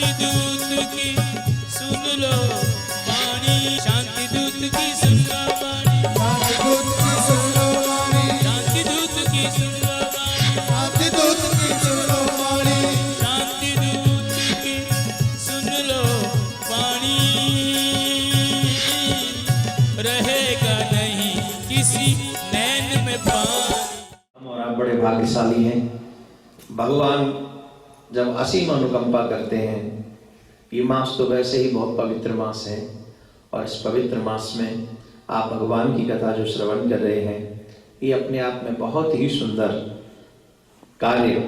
शांति दूत की सुन लो वाणी, शांति दूत की सुन लो वाणी, शांति दूत की सुन लो वाणी, शांति दूत की सुन लो वाणी, शांति दूत की सुन लो वाणी, शांति दूत की सुन लो वाणी। रहेगा नहीं किसी नैन में पानी। और आप बड़े भाग्यशाली हैं। भगवान जब असीम अनुकंपा करते हैं, ये मास तो वैसे ही बहुत पवित्र मास है, और इस पवित्र मास में आप भगवान की कथा जो श्रवण कर रहे हैं, ये अपने आप में बहुत ही सुंदर कार्य।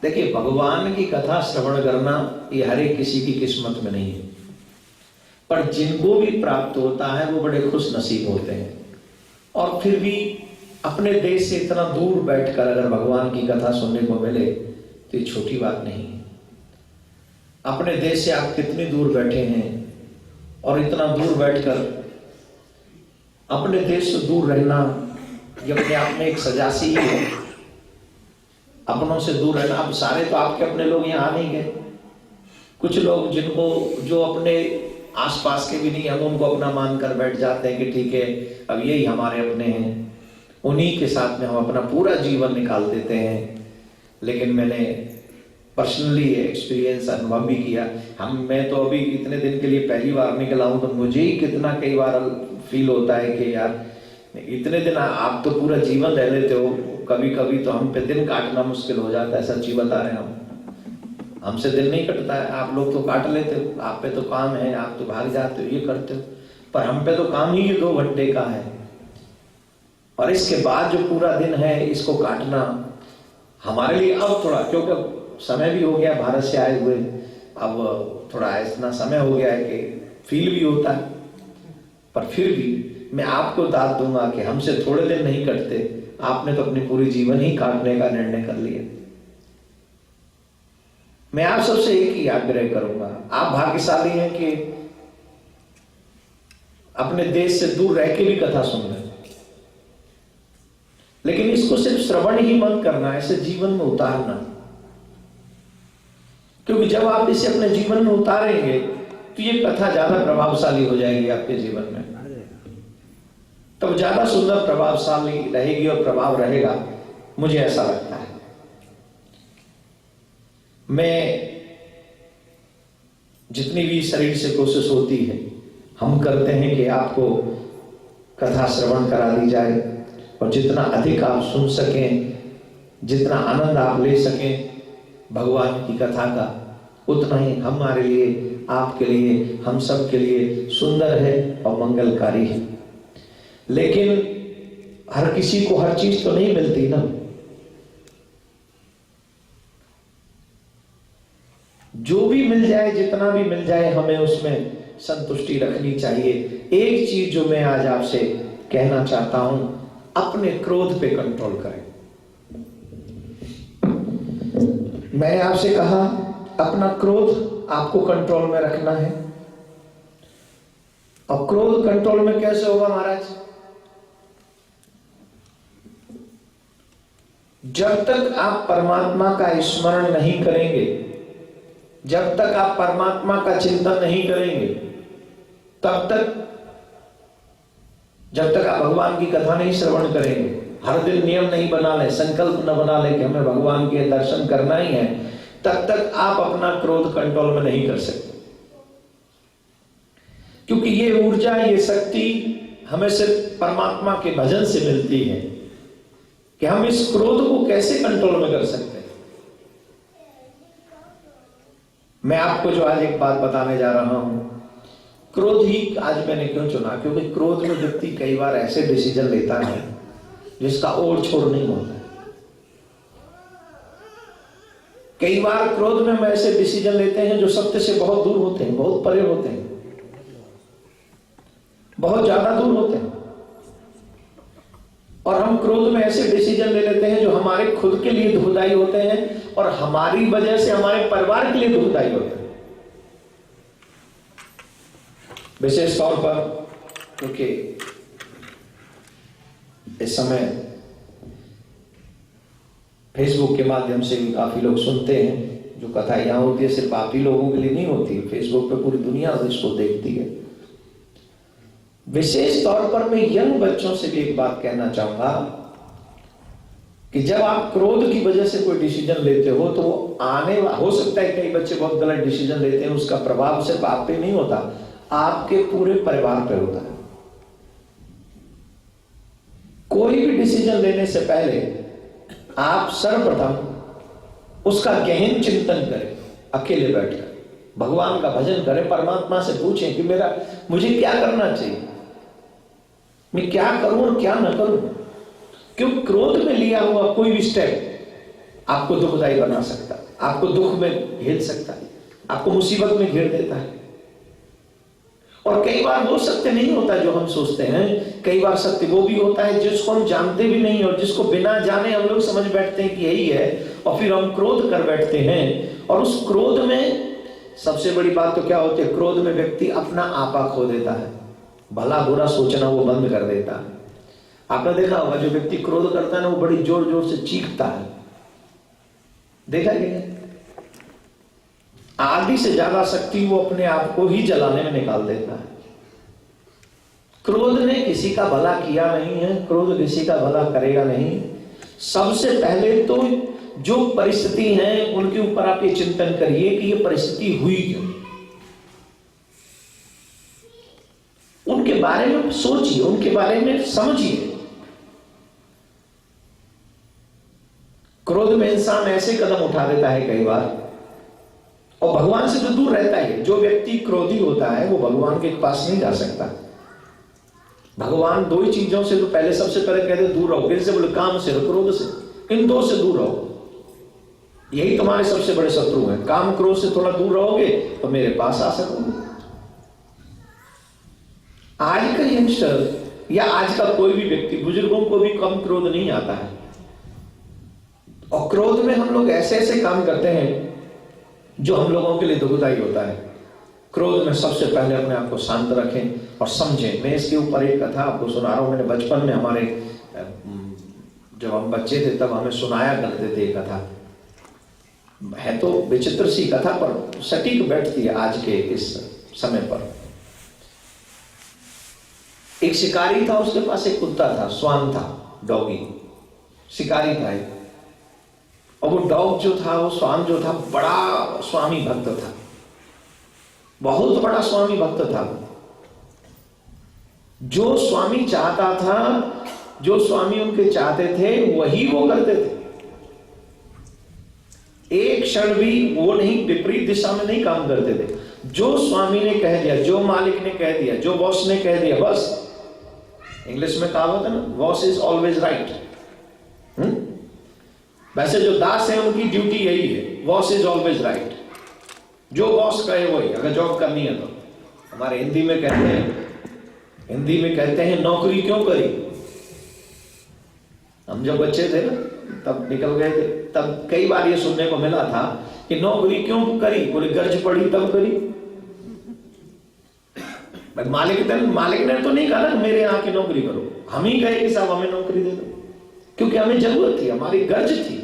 देखिए, भगवान की कथा श्रवण करना ये हर एक किसी की किस्मत में नहीं है, पर जिनको भी प्राप्त होता है वो बड़े खुश नसीब होते हैं। और फिर भी अपने देश से इतना दूर बैठकर अगर भगवान की कथा सुनने को मिले तो ये छोटी बात नहीं है। अपने देश से आप कितनी दूर बैठे हैं, और इतना दूर बैठकर अपने देश से दूर रहना ये अपने आप में एक सजासी ही है। अपनों से दूर रहना, अब सारे तो आपके अपने लोग यहाँ आ नहीं गए, कुछ लोग जिनको जो अपने आसपास के भी नहीं, हम उनको अपना मानकर बैठ जाते हैं कि ठीक है अब यही हमारे अपने हैं, उन्हीं के साथ में हम अपना पूरा जीवन निकाल देते हैं। लेकिन मैंने पर्सनली एक्सपीरियंस अनुभव भी किया। मैं तो अभी इतने दिन के लिए पहली बार निकला हूं, तो मुझे ही कितना कई बार फील होता है कि यार इतने दिन आप तो पूरा जीवन रह लेते हो, कभी कभी तो हम पे दिन काटना मुश्किल हो जाता है। सच्ची बता रहे हैं, हम हमसे दिन नहीं कटता है। आप लोग तो काट लेते हो, आप पे तो काम है, आप तो भाग जाते हो, ये करते हो, पर हम पे तो काम ही 2 घंटे का है। और इसके बाद जो पूरा दिन है, इसको काटना हमारे लिए अब थोड़ा, क्योंकि समय भी हो गया भारत से आए हुए, अब थोड़ा इतना समय हो गया है कि फील भी होता है। पर फिर भी मैं आपको दाद दूंगा कि हमसे थोड़े दिन नहीं कटते, आपने तो अपनी पूरी जीवन ही काटने का निर्णय कर लिया। मैं आप सबसे एक ही आग्रह करूंगा, आप भाग्यशाली हैं कि अपने देश से दूर रह के भी कथा सुन रहे हैं, लेकिन इसको सिर्फ श्रवण ही मत करना, ऐसे जीवन में उतारना। क्योंकि जब आप इसे अपने जीवन में उतारेंगे तो ये कथा ज्यादा प्रभावशाली हो जाएगी आपके जीवन में, तब ज्यादा सुंदर प्रभावशाली रहेगी और प्रभाव रहेगा, मुझे ऐसा लगता है। मैं जितनी भी शरीर से कोशिश होती है हम करते हैं कि आपको कथा श्रवण करा दी जाए, और जितना अधिक आप सुन सकें, जितना आनंद आप ले सकें भगवान की कथा का, उतना ही हमारे लिए, आपके लिए, हम सब के लिए सुंदर है और मंगलकारी है। लेकिन हर किसी को हर चीज तो नहीं मिलती ना। जो भी मिल जाए, जितना भी मिल जाए, हमें उसमें संतुष्टि रखनी चाहिए। एक चीज जो मैं आज आपसे कहना चाहता हूं, अपने क्रोध पे कंट्रोल करें। मैंने आपसे कहा अपना क्रोध आपको कंट्रोल में रखना है। और क्रोध कंट्रोल में कैसे होगा महाराज? जब तक आप परमात्मा का स्मरण नहीं करेंगे, जब तक आप परमात्मा का चिंतन नहीं करेंगे, तब तक, जब तक आप भगवान की कथा नहीं श्रवण करेंगे, हर दिन नियम नहीं बना ले, संकल्प न बना ले कि हमें भगवान के दर्शन करना ही है, तब तक आप अपना क्रोध कंट्रोल में नहीं कर सकते। क्योंकि ये ऊर्जा, ये शक्ति हमें सिर्फ परमात्मा के भजन से मिलती है कि हम इस क्रोध को कैसे कंट्रोल में कर सकते हैं। मैं आपको जो आज एक बात बताने जा रहा हूं, क्रोध ही आज मैंने क्यों चुना, क्योंकि क्रोध में व्यक्ति कई बार ऐसे डिसीजन लेता है जिसका ओर छोड़ नहीं होता। कई बार क्रोध में हम ऐसे डिसीजन लेते हैं जो सत्य से बहुत दूर होते हैं, बहुत परे होते हैं, बहुत ज्यादा दूर होते हैं। और हम क्रोध में ऐसे डिसीजन ले लेते हैं जो हमारे खुद के लिए दुखदाई होते हैं और हमारी वजह से हमारे परिवार के लिए दुखदाई होते हैं। विशेष तौर पर क्योंकि इस समय फेसबुक के माध्यम से भी काफी लोग सुनते हैं जो कथा यहाँ होती है सिर्फ आप ही लोगों के लिए नहीं होती है, फेसबुक पे पूरी दुनिया इसको देखती है। विशेष तौर पर मैं यंग बच्चों से भी एक बात कहना चाहूंगा कि जब आप क्रोध की वजह से कोई डिसीजन लेते हो तो हो सकता है कई बच्चे बहुत गलत डिसीजन लेते हैं, उसका प्रभाव सिर्फ आप पे नहीं होता, आपके पूरे परिवार पे होता है। कोई भी डिसीजन लेने से पहले आप सर्वप्रथम उसका गहन चिंतन करें, अकेले बैठकर भगवान का भजन करें, परमात्मा से पूछें कि मुझे क्या करना चाहिए, मैं क्या करूं और क्या न करूं। क्यों क्रोध में लिया हुआ कोई भी स्टेप आपको दुखदायी बना सकता है, आपको दुख में घेर सकता है, आपको मुसीबत में घेर देता है। और कई बार वो सत्य नहीं होता जो हम सोचते हैं, कई बार सत्य वो भी होता है जिसको हम जानते भी नहीं और जिसको बिना जाने हम लोग समझ बैठते हैं कि यही है, और फिर हम क्रोध कर बैठते हैं। और उस क्रोध में सबसे बड़ी बात तो क्या होती है, क्रोध में व्यक्ति अपना आपा खो देता है, भला बुरा सोचना वो बंद कर देता है। आपने देखा होगा जो व्यक्ति क्रोध करता है ना वो बड़ी जोर जोर से चीखता है, देखा कि नहीं? आधी से ज्यादा शक्ति वो अपने आप को ही जलाने में निकाल देता है। क्रोध ने किसी का भला किया नहीं है, क्रोध किसी का भला करेगा नहीं। सबसे पहले तो जो परिस्थिति है उनके ऊपर आप ये चिंतन करिए कि ये परिस्थिति हुई क्यों, उनके बारे में सोचिए, उनके बारे में समझिए। क्रोध में इंसान ऐसे कदम उठा देता है कई बार, और भगवान से तो दूर रहता है। जो व्यक्ति क्रोधी होता है वो भगवान के पास नहीं जा सकता। भगवान दो ही चीजों से तो पहले सबसे पहले कहते दूर रहो, फिर से बोले काम से, क्रोध से, इन दो से दूर रहो। यही तुम्हारे सबसे बड़े शत्रु हैं। काम क्रोध से थोड़ा दूर रहोगे तो मेरे पास आ सकोगे। आज का यंगस्टर या आज का कोई भी व्यक्ति, बुजुर्गों को भी कम क्रोध नहीं आता है। और क्रोध में हम लोग ऐसे ऐसे काम करते हैं जो हम लोगों के लिए दुखदायी होता है। क्रोध में सबसे पहले अपने आप को शांत रखें और समझें। मैं इसके ऊपर एक कथा आपको सुना रहा हूं। मैंने बचपन में हमारे, जब हम बच्चे थे तब हमें सुनाया करते थे कथा। है तो विचित्र सी कथा पर सटीक बैठती है आज के इस समय पर। एक शिकारी था, उसके पास एक कुत्ता था, स्वान था, डॉगी शिकारी था। और वो डॉग जो था, वो स्वान जो था, बड़ा स्वामी भक्त था, बहुत बड़ा स्वामी भक्त था। जो स्वामी चाहता था, जो स्वामी उनके चाहते थे वही वो करते थे। एक क्षण भी वो नहीं विपरीत दिशा में नहीं काम करते थे। जो स्वामी ने कह दिया, जो मालिक ने कह दिया, जो बॉस ने कह दिया, बस। इंग्लिश में कहावत है ना, बॉस इज ऑलवेज राइट। वैसे जो दास है उनकी ड्यूटी यही है, बॉस इज ऑलवेज राइट। जो बॉस कहे वही, अगर जॉब करनी है तो। हमारे हिंदी में कहते हैं नौकरी क्यों करी। हम जब बच्चे थे ना तब निकल गए थे, तब कई बार ये सुनने को मिला था कि नौकरी क्यों करी, बोले गर्ज पड़ी तब करी। मालिक ने तो नहीं कहा ना मेरे यहाँ की नौकरी करो, हम ही कहे कि साहब हमें नौकरी दे दो, क्योंकि हमें जरूरत थी, हमारी गर्ज थी।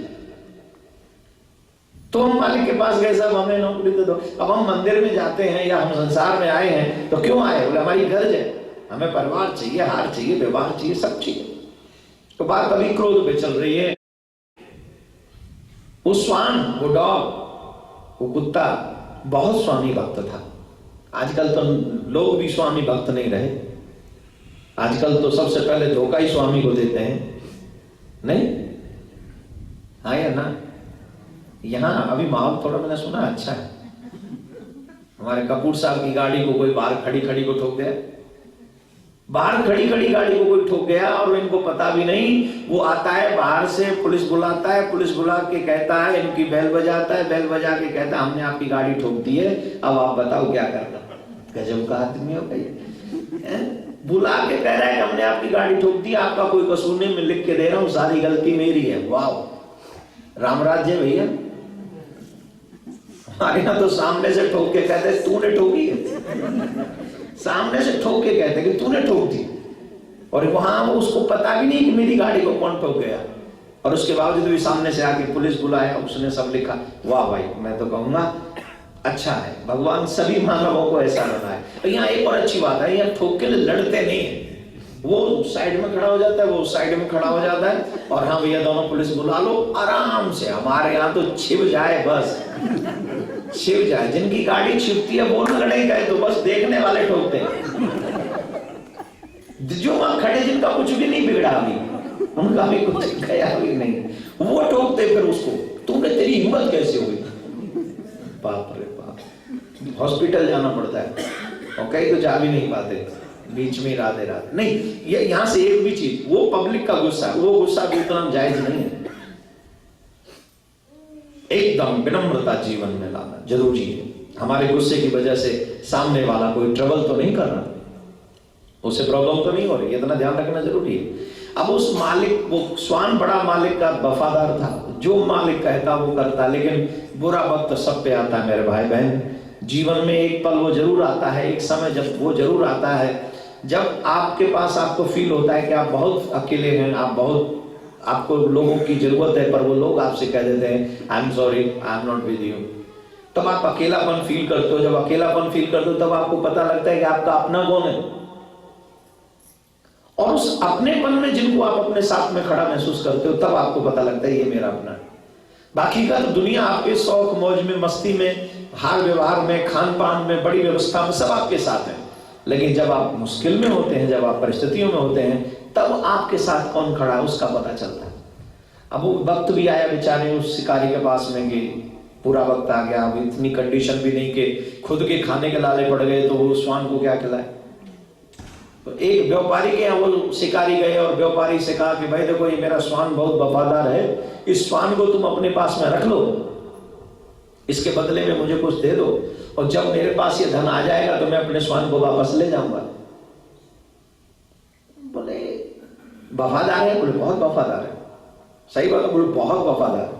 तो हम मालिक के पास गए, साहब हमें नौकरी दे दो। अब हम मंदिर में जाते हैं या हम संसार में आए हैं तो क्यों आए, बोले हमारी गर्ज है, हमें परिवार चाहिए, हार चाहिए, व्यवहार चाहिए, सब चाहिए। तो बात अभी क्रोध पे चल रही है। वो स्वान, वो डॉग, वो कुत्ता बहुत स्वामी भक्त था। आजकल तो लोग भी स्वामी भक्त नहीं रहे। आजकल तो सबसे पहले धोखा ही स्वामी को देते हैं, नहीं? हाँ या ना? यहाँ अभी माहौल थोड़ा मैंने सुना अच्छा है। हमारे कपूर साहब की गाड़ी को कोई बाहर खड़ी को ठोक गया, बाहर खड़ी गाड़ी को कोई ठोक गया और इनको पता भी नहीं। वो आता है बाहर से, पुलिस बुलाता है, पुलिस बुला के कहता है, इनकी बेल बजाता है, बेल बजा के कहता है हमने आपकी गाड़ी ठोक दी है, अब आप बताओ क्या करना। गजब का आदमी हो भाई, बुला के कह रहा है कि हमने आपकी गाड़ी ठोक दी, आपका कोई कसूर नहीं, मैं लिख के दे रहा हूँ, सारी गलती मेरी है। वाह, राम राज्य भैया। हमारे यहाँ तो सामने से ठोक के कहते तूने ठोकी है, सामने से ठोक के कहते कि तूने ठोक दी। और वहां उसको पता भी नहीं कि मेरी गाड़ी को कौन ठोक गया। और उसके बावजूद भी सामने से आके पुलिस बुलाया, उसने सब लिखा। वाह भाई, मैं तो कहूंगा अच्छा है, भगवान सभी मानवों को ऐसा बनाए। और यहाँ एक और अच्छी बात है, यहाँ ठोक के लड़ते नहीं है, वो साइड में खड़ा हो जाता है, वो साइड में खड़ा हो जाता है, और हाँ भैया दोनों पुलिस बुला लो आराम से। हमारे यहाँ तो छिप जाए, बस छिप जाए, जिनकी गाड़ी छिपती है वो न लड़े गए, तो बस देखने वाले ठोकते हैं। जो वहां खड़े जिनका कुछ भी नहीं बिगड़ा अभी, उनका भी कुछ गया भी नहीं, वो ठोकते फिर उसको, तुमने तेरी हिम्मत कैसे हुई। बाप रे बाप, हॉस्पिटल जाना पड़ता है, और कई तो जा भी नहीं पाते, बीच में राधे राधे नहीं। ये यहां से एक भी चीज, वो पब्लिक का गुस्सा, वो गुस्सा भी उतना जायज नहीं है। एकदम विनम्रता जीवन में लाना जरूरी है। हमारे गुस्से की वजह से सामने वाला कोई ट्रबल तो नहीं कर रहा, उसे प्रॉब्लम तो नहीं हो रही, इतना ध्यान रखना जरूरी है। अब उस मालिक, वो श्वान बड़ा मालिक का वफादार था, जो मालिक कहता वो करता। लेकिन बुरा वक्त सब पे आता है मेरे भाई बहन, जीवन में एक पल वो जरूर आता है, एक समय जब वो जरूर आता है जब आपके पास, आपको फील होता है कि आप बहुत अकेले हैं, आप बहुत, आपको लोगों की जरूरत है, पर वो लोग आपसे कह देते हैं I am sorry, I am not with you. तब आप अकेलापन फील करते हो। जब अकेलापन फील करते हो तब आपको पता लगता है कि आपका अपना कौन है, और उस अपनेपन में जिनको आप अपने साथ में खड़ा महसूस करते हो, तब आपको पता लगता है ये मेरा अपना है। बाकी का तो दुनिया आपके शौक मौज में, मस्ती में, हाल व्यवहार में, खान पान में, बड़ी व्यवस्था में, सब आपके साथ है। लेकिन जब आप मुश्किल में होते हैं, जब आप परिस्थितियों में होते हैं, तब आपके साथ कौन खड़ा है उसका पता चलता है। अब वो वक्त भी आया बेचारे उस शिकारी के पास में कि पूरा वक्त आ गया, अब इतनी कंडीशन भी नहीं कि खुद के खाने के लाले पड़ गए, तो वो श्वान को क्या खिलाए। तो एक व्यापारी के यहाँ वो शिकारी गए, और व्यापारी से कहा कि भाई देखो ये मेरा श्वान बहुत वफादार है, इस श्वान को तुम अपने पास में रख लो, इसके बदले में मुझे कुछ दे दो, और जब मेरे पास ये धन आ जाएगा तो मैं अपने श्वान को वापस ले जाऊंगा। बोले वफादार है? बोले बहुत वफादार है। सही बात है, बोले बहुत वफादार है।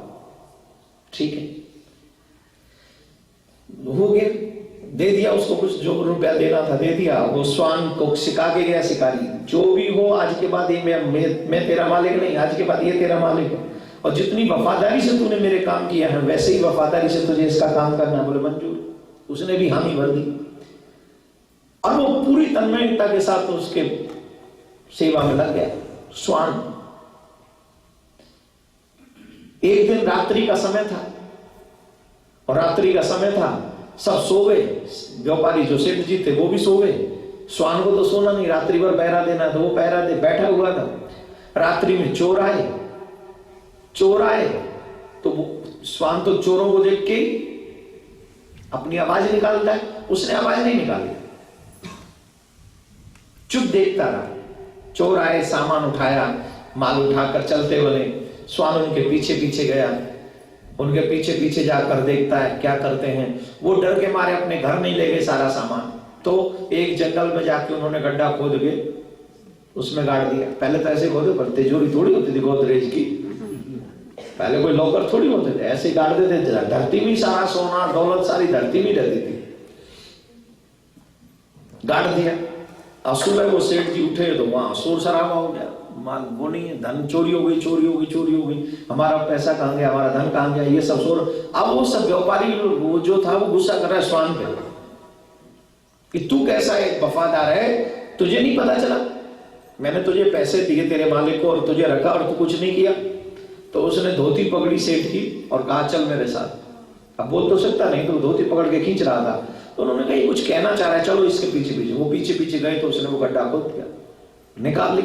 ठीक है, हो गया, दे दिया उसको, कुछ जो रुपया देना था दे दिया। वो श्वान को सिखा के गया शिकारी, जो भी हो आज के बाद ये मैं तेरा मालिक नहीं, आज के बाद ये तेरा मालिक है, और जितनी वफादारी से तूने मेरे काम किया है वैसे ही वफादारी से तुझे इसका काम करना। बोले मंजूर। उसने भी हामी भर दी, और वो पूरी तन्मयता के साथ उसके सेवा में लग गया श्वान। एक दिन रात्रि का समय था, और रात्रि का समय था, सब सो गए। व्यापारी जो सेठ जी थे वो भी सो गए। श्वान को तो सोना नहीं, रात्रि भर पहरा देना, तो वो पहरा दे बैठा हुआ था। रात्रि में चोर आए तो श्वान तो चोरों को देख के अपनी आवाज निकालता है, उसने आवाज नहीं निकाली, चुप देखता रहा। चोर आए, सामान उठाया, माल उठाकर चलते बने। श्वान उनके पीछे पीछे गया, उनके पीछे पीछे जाकर देखता है क्या करते हैं। वो डर के मारे अपने घर नहीं ले गए सारा सामान, तो एक जंगल में जाके उन्होंने गड्ढा खोद के उसमें गाड़ दिया। पहले तो ऐसे खोदे, पर तिजोरी थोड़ी होती थी गोदरेज की, पहले कोई लॉकर थोड़ी होते थे, ऐसे गाड़ देते थे। धरती में सारा सोना दौलत सारी धरती में रहती थी, गाड़ दिया। और सुबह वो सेठ जी उठे तो वहां शोर शराबा हो गया, माल वो नहीं है, धन चोरी हो गई, चोरी हो गई, चोरी हो गई, हमारा पैसा कहाँ गया, हमारा धन कहाँ गया, ये सब शोर। अब वो सब व्यापारी वो जो था वो गुस्सा कर रहा है श्वान पे कि तू कैसा एक वफादार है, तुझे नहीं पता चला, मैंने तुझे पैसे दिए तेरे मालिक को और तुझे रखा और तू कुछ नहीं किया। तो उसने धोती पकड़ी सेठ की और कहा चल मेरे साथ। अब बोल तो सकता नहीं, तो धोती पकड़ के खींच रहा था, तो उन्होंने कहा कुछ कहना चाह रहा है, चलो इसके पीछे पीछे। वो पीछे पीछे गए तो उसने वो गड्ढा खोद दिया, निकाल ली।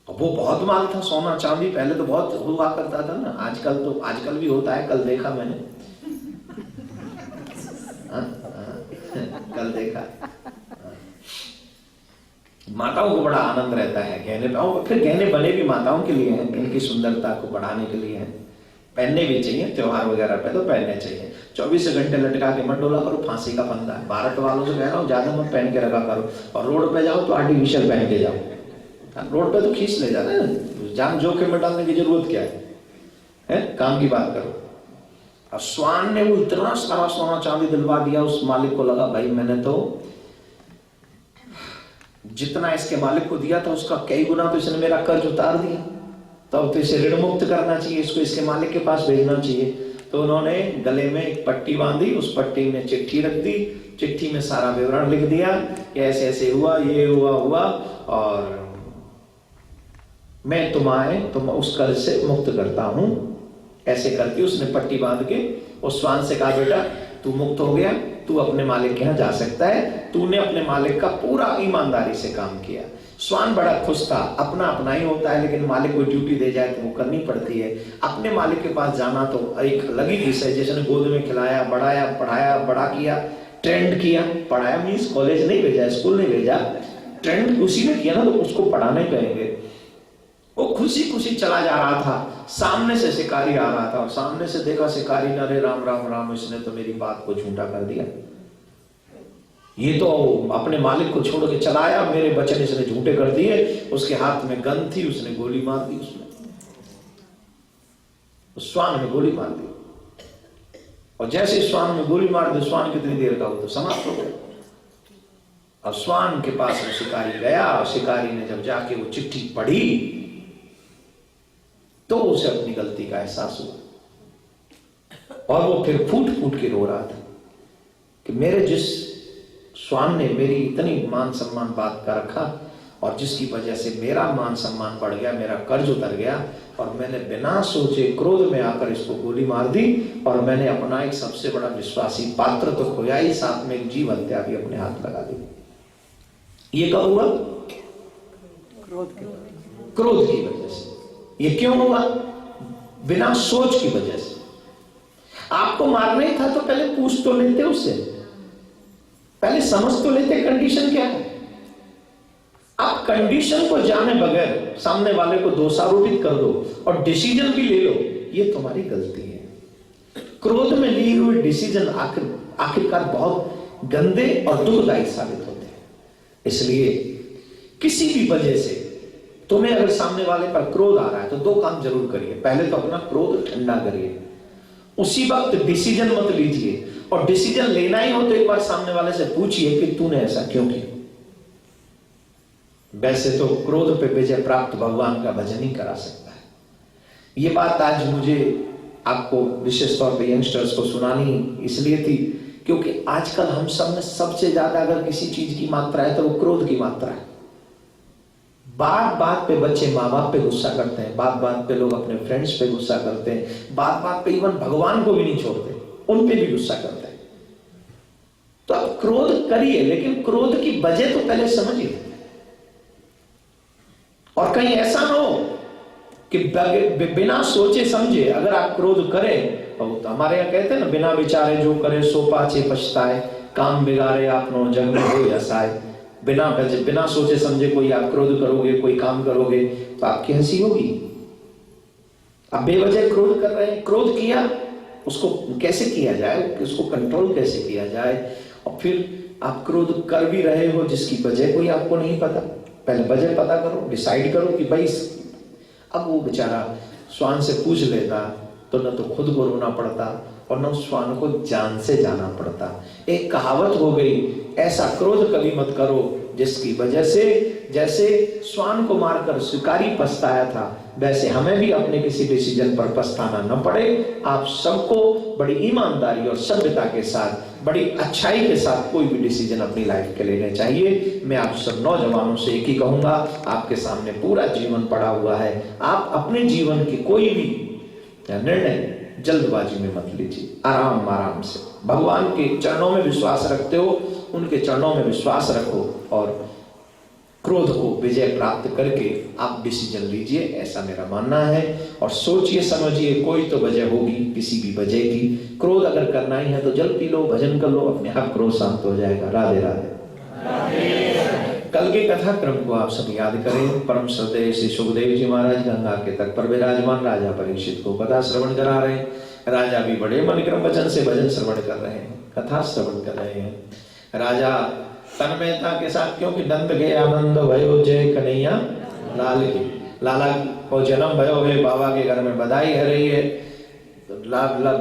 वो बहुत माल था, सोना चांदी पहले तो बहुत हुआ करता था ना, आजकल भी होता है, कल देखा मैंने। कल देखा। माताओं को बड़ा आनंद रहता है गहने, फिर गहने बने भी माताओं के लिए हैं, इनकी सुंदरता को बढ़ाने के लिए हैं, पहनने भी चाहिए, त्योहार वगैरह पे तो पहनने चाहिए। 24 घंटे लटका के मत डोला करो, फांसी का फंदा है। बारट वालों से कह रहा हूँ ज्यादा मत पहन के रखा करो, और रोड पे जाओ तो आर्टिफिशियल पहन के जाओ। रोड पे तो खींच ले जाते हैं, जान जोखिम में डालने की जरूरत क्या है? काम की बात करो। और श्वान ने वो इतना सारा सोना चांदी दिलवा दिया, उस मालिक को लगा भाई मैंने तो जितना इसके मालिक को दिया था उसका कई गुना तो इसने मेरा कर्ज उतार दिया। तो अब तो इसे ऋण मुक्त करना चाहिए, इसको इसके मालिक के पास भेजना चाहिए। तो उन्होंने गले में एक पट्टी बांधी, उस पट्टी में चिट्ठी रख दी, चिट्ठी में सारा विवरण लिख दिया कि ऐसे ऐसे हुआ, ये हुआ और मैं तुम उस कर्ज से मुक्त करता हूं। ऐसे करके उसने पट्टी बांध के उस श्वान से कहा, बेटा तू मुक्त हो गया, तू अपने मालिक के यहाँ जा सकता है, तूने अपने मालिक का पूरा ईमानदारी से काम किया। श्वान बड़ा खुश था। अपना अपना ही होता है, लेकिन मालिक को ड्यूटी दे जाए तो वो करनी पड़ती है। अपने मालिक के पास जाना तो एक अलग ही विषय है। जिसने गोद में खिलाया, बढ़ाया, पढ़ाया, बड़ा किया, ट्रेंड किया, पढ़ाया मीन्स कॉलेज नहीं भेजा, स्कूल नहीं भेजा, ट्रेंड उसी ने किया ना, तो उसको पढ़ाने कहेंगे। वो खुशी खुशी चला जा रहा था, सामने से शिकारी आ रहा था और सामने से देखा शिकारी ने, अरे राम राम राम, इसने तो मेरी बात को झूठा कर दिया, ये तो अपने मालिक को छोड़ के चला आया, मेरे वचन इसने झूठे कर दिए। उसके हाथ में गन थी, उसने गोली मार दी, उसने उस श्वान में गोली मार दी। और जैसे श्वान में गोली मार दी, श्वान कितनी देर का हो तो समाप्त हो गया। अब श्वान के पास वो शिकारी गया और शिकारी ने जब जाके वो चिट्ठी पढ़ी तो उसे अपनी गलती का एहसास हुआ और वो फिर फूट फूट के रो रहा था कि मेरे जिस श्वान ने मेरी इतनी मान सम्मान बात का रखा और जिसकी वजह से मेरा मान सम्मान बढ़ गया, मेरा कर्ज उतर गया और मैंने बिना सोचे क्रोध में आकर इसको गोली मार दी और मैंने अपना एक सबसे बड़ा विश्वासी पात्र तो खोया ही, साथ में एक जीव हत्या भी अपने हाथ लगा दी। ये कब हुआ? क्रोध की वजह से। ये क्यों हुआ? बिना सोच की वजह से। आपको मारना ही था तो पहले पूछ तो लेते उससे, पहले समझ तो लेते कंडीशन क्या है। आप कंडीशन को जाने बगैर सामने वाले को दोषारोपित कर दो और डिसीजन भी ले लो, ये तुम्हारी गलती है। क्रोध में ली हुई डिसीजन आखिरकार बहुत गंदे और दुखदायी साबित होते हैं। इसलिए किसी भी वजह से तुम्हें अगर सामने वाले पर क्रोध आ रहा है तो दो काम जरूर करिए। पहले तो अपना क्रोध ठंडा करिए, उसी वक्त डिसीजन मत लीजिए, और डिसीजन लेना ही हो तो एक बार सामने वाले से पूछिए कि तूने ऐसा क्यों किया। वैसे तो क्रोध पे विजय प्राप्त भगवान का भजन ही करा सकता है। ये बात आज मुझे आपको विशेष तौर पे यंगस्टर्स को सुनानी इसलिए थी क्योंकि आजकल हम सब में सबसे ज्यादा अगर किसी चीज की मात्रा है तो वो क्रोध की मात्रा है। बात बात पे बच्चे माँ बाप पे गुस्सा करते हैं, बात बात पे लोग अपने फ्रेंड्स पे गुस्सा करते हैं, बात बात पे इवन भगवान को भी नहीं छोड़ते, उन पे भी गुस्सा करते हैं। तो आप क्रोध करिए, लेकिन क्रोध की वजह तो पहले समझिए। और कहीं ऐसा ना हो कि बिना सोचे समझे अगर आप क्रोध करें, तो हमारे यहाँ कहते हैं ना, बिना विचारे जो करे सो पाछे पछताए, काम बिगाड़े आपनो जग में हो जसाए। बिना सोचे समझे कोई आप क्रोध करोगे, कोई काम करोगे तो आपकी हंसी होगी। आप बेवजह क्रोध कर रहे हैं, क्रोध किया, उसको कैसे किया जाए, उसको कंट्रोल कैसे किया जाए। और फिर आप क्रोध कर भी रहे हो जिसकी वजह कोई आपको नहीं पता, पहले वजह पता करो, डिसाइड करो कि भाई। अब वो बेचारा श्वान से पूछ लेता तो न तो खुद को रोना पड़ता और न उस श्वान को जान से जाना पड़ता। एक कहावत हो गई, ऐसा क्रोध कभी मत करो जिसकी वजह से जैसे श्वान को मारकर शिकारी पछताया था, वैसे हमें भी अपने किसी डिसीजन पर पछताना न पड़े। आप सबको बड़ी ईमानदारी और सभ्यता के साथ, बड़ी अच्छाई के साथ कोई भी डिसीजन अपनी लाइफ के लेने चाहिए। मैं आप सब नौजवानों से एक ही कहूंगा, आपके सामने पूरा जीवन पड़ा हुआ है। आप अपने जीवन की कोई भी निर्णय जल्दबाजी में मत लीजिए, आराम से भगवान के चरणों में विश्वास रखते हो, उनके चरणों में विश्वास रखो और क्रोध को विजय प्राप्त करके आप डिसीजन लीजिए, ऐसा मेरा मानना है। और सोचिए समझिए, कोई तो वजह होगी किसी भी वजह की। क्रोध अगर करना ही है तो जल पी लो, भजन कर लो, अपने आप क्रोध शांत हो जाएगा। राधे राधे। कल के कथा क्रम को आप सब याद करें। परम श्रद्धेय श्री सुखदेव जी महाराज गंगा के तट पर विराजमान राजा परीक्षित को कथा श्रवण करा रहे हैं। राजा भी बड़े मन क्रम वचन से भजन श्रवण कर रहे हैं, कथा श्रवण कर रहे हैं। राजा तन्मयता के साथ, क्योंकि नंद के आनंद भयो जय कन्हैया लाल की, लाला को जन्म भयो है, बाबा के घर में बधाई है रही है। तो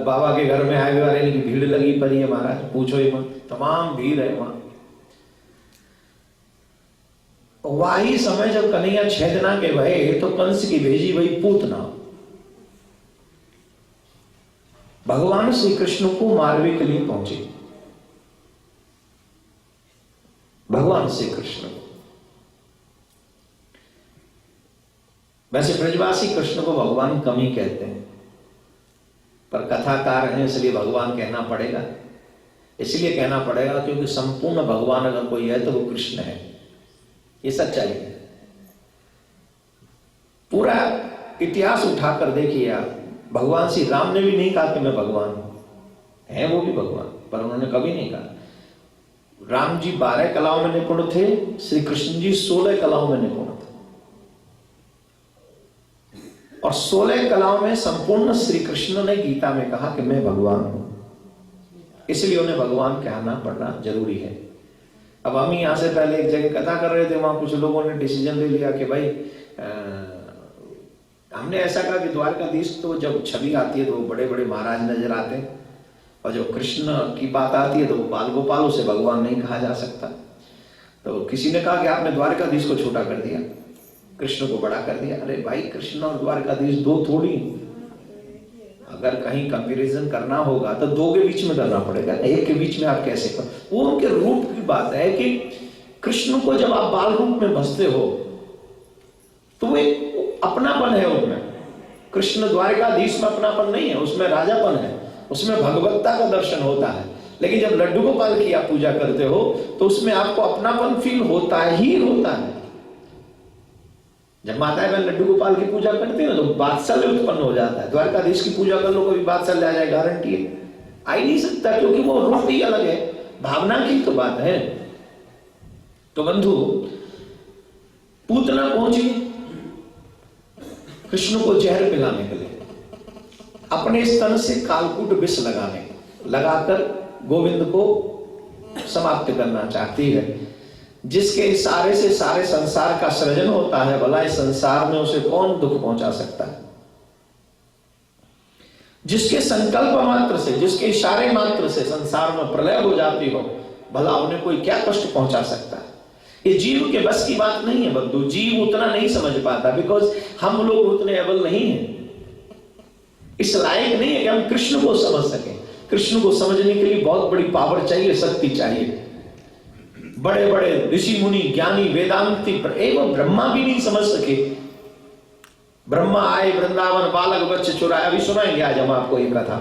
बाबा के घर में आए वाले की भीड़ लगी पड़ी है महाराज, पूछो ही मत, तमाम भीड़ है वहां। वही समय जब कन्हैया छेदना के भये तो कंस की भेजी वही पूतना भगवान श्री कृष्ण को मारने के लिए पहुंचे। भगवान श्री कृष्ण वैसे ब्रजवासी कृष्ण को भगवान कम ही कहते हैं, पर कथाकार हैं इसलिए भगवान कहना पड़ेगा। इसलिए कहना पड़ेगा क्योंकि संपूर्ण भगवान अगर कोई है तो वो कृष्ण है, ये सच्चाई है। पूरा इतिहास उठाकर देखिए आप, भगवान श्री राम ने भी नहीं कहा कि मैं भगवान हूं, है वो भी भगवान, पर उन्होंने कभी नहीं कहा। राम जी 12 कलाओं में निपुण थे, श्री कृष्ण जी 16 कलाओं में निपुण थे, और 16 कलाओं में संपूर्ण श्री कृष्ण ने गीता में कहा कि मैं भगवान हूं, इसलिए उन्हें भगवान कहना पड़ना जरूरी है। अब हम यहां से पहले एक जगह कथा कर रहे थे, वहां कुछ लोगों ने डिसीजन ले लिया कि भाई हमने ऐसा कहा कि द्वारकाधीश तो जब छवि आती है तो वो बड़े बड़े महाराज नजर आते हैं, और जब कृष्ण की बात आती है तो बाल गोपाल, उसे भगवान नहीं कहा जा सकता। तो किसी ने कहा कि आपने द्वारकाधीश को छोटा कर दिया, कृष्ण को बड़ा कर दिया। अरे भाई, कृष्ण और द्वारकाधीश दो थोड़ी, अगर कहीं कंपैरिजन करना होगा तो दो के बीच में करना पड़ेगा, एक के बीच में आप कैसे कर। वो उनके रूप की बात है कि कृष्ण को जब आप बाल रूप में बसते हो तो वो एक अपनापन है उनमें। कृष्ण द्वारकाधीश में अपनापन नहीं है, उसमें राजापन है, उसमें भगवत्ता का दर्शन होता है। लेकिन जब लड्डू गोपाल की आप पूजा करते हो तो उसमें आपको अपनापन फील होता ही होता है। जब माताएं बहन लड्डू गोपाल की पूजा करती है ना तो बात्सल्य उत्पन्न हो जाता है। द्वारकाधीश की पूजा कर लो, कभी बात्सल्य आ जाए, गारंटी है, आ ही नहीं सकता, क्योंकि वो रूप ही अलग है, भावना की तो बात है। तो बंधु, पूतना पहुंची कृष्ण को जहर पिलाने के लिए, अपने स्तन से कालकूट विष लगाकर गोविंद को समाप्त करना चाहती है। जिसके इशारे से सारे संसार का सृजन होता है, भला इस संसार में उसे कौन दुख पहुंचा सकता है। जिसके संकल्प मात्र से, जिसके इशारे मात्र से संसार में प्रलय हो जाती हो, भला उन्हें कोई क्या कष्ट पहुंचा सकता है। ये जीव के बस की बात नहीं है बंधु, जीव उतना नहीं समझ पाता, बिकॉज हम लोग उतने एबल नहीं हैं, इस लायक नहीं है कि हम कृष्ण को समझ सकें। कृष्ण को समझने के लिए बहुत बड़ी पावर चाहिए, शक्ति चाहिए। बड़े बड़े ऋषि मुनि ज्ञानी वेदांती एवं ब्रह्मा भी नहीं समझ सके। ब्रह्मा आए वृंदावन, बालक बच्चे चुराए, अभी सुनाएंगे आज हम आपको एक कथा।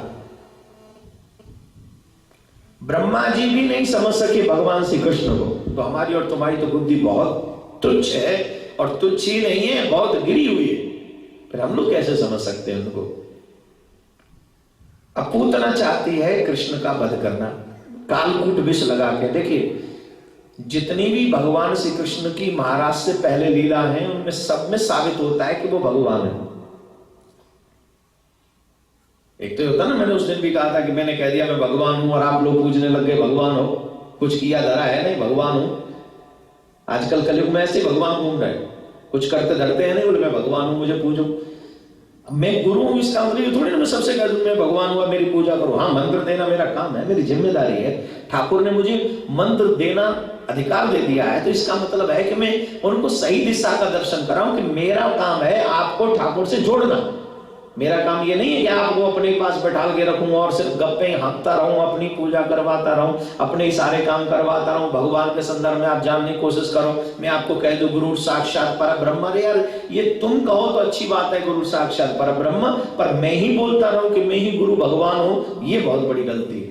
ब्रह्मा जी भी नहीं समझ सके भगवान श्री कृष्ण को, तो हमारी और तुम्हारी तो बुद्धि बहुत तुच्छ है, और तुच्छ ही नहीं है, बहुत गिरी हुई है, फिर हम लोग कैसे समझ सकते हैं उनको। अब पूतना चाहती है कृष्ण का वध करना, कालकूट विष लगा के। देखिए, जितनी भी भगवान श्री कृष्ण की महाराज से पहले लीला है, उनमें सब में साबित होता है कि वो भगवान है। एक तो होता ना, मैंने उस दिन भी कहा था कि मैंने कह दिया मैं भगवान हूं और आप लोग पूजने लग गए भगवान हो, कुछ किया धरा है नहीं, भगवान हूं। आजकल कलयुग में ऐसे भगवान घूम रहे, कुछ करते धरते हैं नहीं, बोले मैं भगवान हूं, मुझे पूजो, मैं गुरु हूं, इसका मतलब थोड़ी ना मैं सबसे कह दूं मैं भगवान हुआ, मेरी पूजा करो। हाँ, मंत्र देना मेरा काम है, मेरी जिम्मेदारी है। ठाकुर ने मुझे मंत्र देना अधिकार दे दिया है, तो इसका मतलब है कि मैं उनको सही दिशा का दर्शन कराऊं, कि मेरा काम है आपको ठाकुर से जोड़ना। मेरा काम ये नहीं है कि आपको अपने पास बैठा के रखूं और सिर्फ गप्पे हाँकता रहूं, अपनी पूजा करवाता रहूं, अपने ही सारे काम करवाता रहूं, भगवान के संदर्भ में आप जानने की कोशिश करो, मैं आपको कह दूं गुरु साक्षात परब्रह्म। अरे यार, ये तुम कहो तो अच्छी बात है गुरु साक्षात परब्रह्म, पर मैं ही बोलता रहूं कि मैं ही गुरु भगवान हूं, ये बहुत बड़ी गलती है।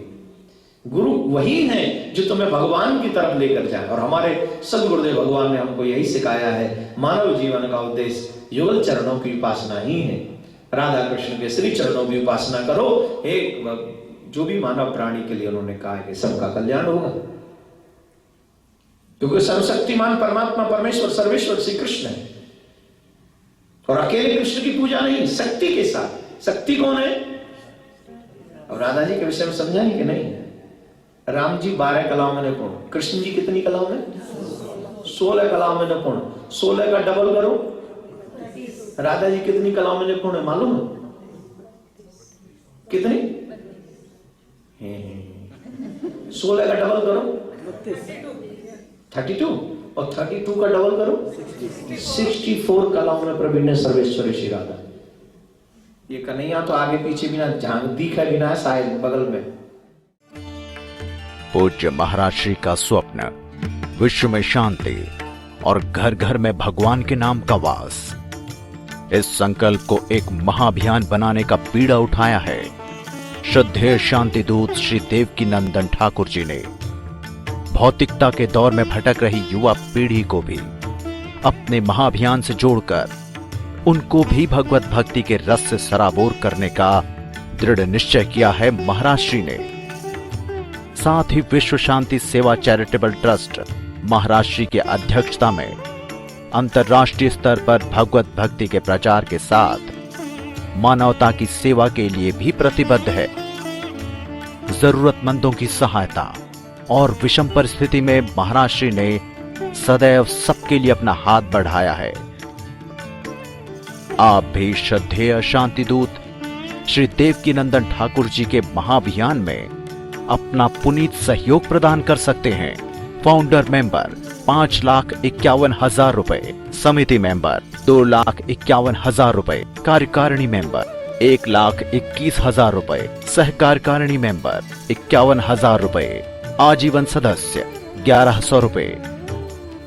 गुरु वही है जो तुम्हें भगवान की तरफ लेकर जाए, और हमारे सदगुरुदेव भगवान ने हमको यही सिखाया है। मानव जीवन का उद्देश्य युगल चरणों की उपासना ही है। राधा कृष्ण के श्री चरणों की उपासना करो, एक जो भी मानव प्राणी के लिए उन्होंने कहा है कि सबका कल्याण होगा, क्योंकि सर्वशक्तिमान परमात्मा परमेश्वर सर्वेश्वर श्री कृष्ण है, और अकेले कृष्ण की पूजा नहीं, शक्ति के साथ। शक्ति कौन है? और राधा जी के विषय में समझाएंगे कि नहीं? राम जी 12 कलाओं में निपुण, कृष्ण जी कितनी कलाओं में? 16 कलाओं में निपुण। 16 का डबल करो, राधा जी कितनी कलाओं में निपुण है मालूम है? कितनी? 16 का डबल करो, 32। और 32 का डबल करो 64 कलाओं में प्रवीण सर्वेश्वरी श्री राधा। ये कन्हैया तो आगे पीछे बिना झांक दिखा बिना है, शायद बगल में। पूज्य महाराज श्री का स्वप्न विश्व में शांति और घर घर में भगवान के नाम का वास, इस संकल्प को एक महाअभियान बनाने का बीड़ा उठाया है श्रद्धेय शांति दूत श्री देवकी नंदन ठाकुर जी ने। भौतिकता के दौर में भटक रही युवा पीढ़ी को भी अपने महाअभियान से जोड़कर उनको भी भगवत भक्ति के रस से सराबोर करने का दृढ़ निश्चय किया है महाराज श्री ने। साथ ही विश्व शांति सेवा चैरिटेबल ट्रस्ट महाराज श्री की अध्यक्षता में अंतर्राष्ट्रीय स्तर पर भगवत भक्ति के प्रचार के साथ मानवता की सेवा के लिए भी प्रतिबद्ध है। जरूरतमंदों की सहायता और विषम परिस्थिति में महाराज श्री ने सदैव सबके लिए अपना हाथ बढ़ाया है। आप भी श्रद्धेय शांति दूत श्री देवकी नंदन ठाकुर जी के महाअभियान में अपना पुनीत सहयोग प्रदान कर सकते हैं। फाउंडर मेंबर 5,51,000 रुपए, समिति मेंबर 2,51,000 रुपए, कार्यकारिणी मेंबर 1,21,000 रुपए, सहकार्यकारिणी मेंबर 51,000 रुपए, आजीवन सदस्य 1,100 रुपए।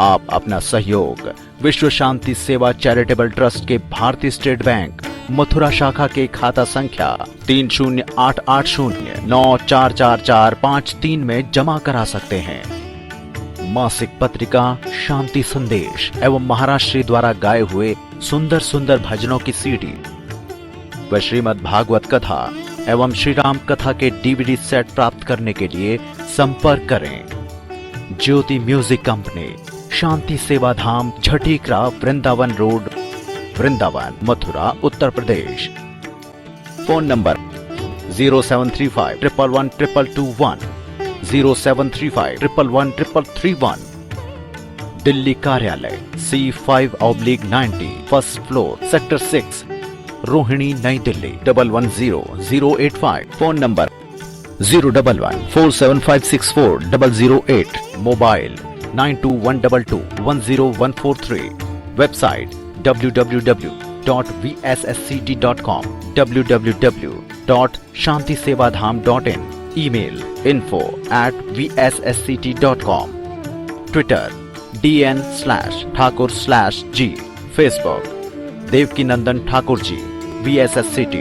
आप अपना सहयोग विश्व शांति सेवा चैरिटेबल ट्रस्ट के भारतीय स्टेट बैंक मथुरा शाखा के खाता संख्या 3088094445 में जमा करा सकते हैं। मासिक पत्रिका शांति संदेश एवं महाराज श्री द्वारा गाए हुए सुंदर सुंदर भजनों की सीडी व श्रीमद् भागवत कथा एवं श्री राम कथा के डीवीडी सेट प्राप्त करने के लिए संपर्क करें। ज्योति music company, Shanti Seva Dham, Jhatikara, Vrindavan road, Vrindavan, Mathura, Uttar Pradesh. Phone number 0735111221, 0735111331। Delhi कार्यालय C5/90, first floor, sector 6, Rohini, New Delhi 110085। Phone number 01147564008। Mobile 9212210143। Website www.vssct.com, www.shantisevadham.in। Email info@vssct.com। Twitter DN/Thakur/G। Facebook Devki Nandan Thakur ji VSSCT।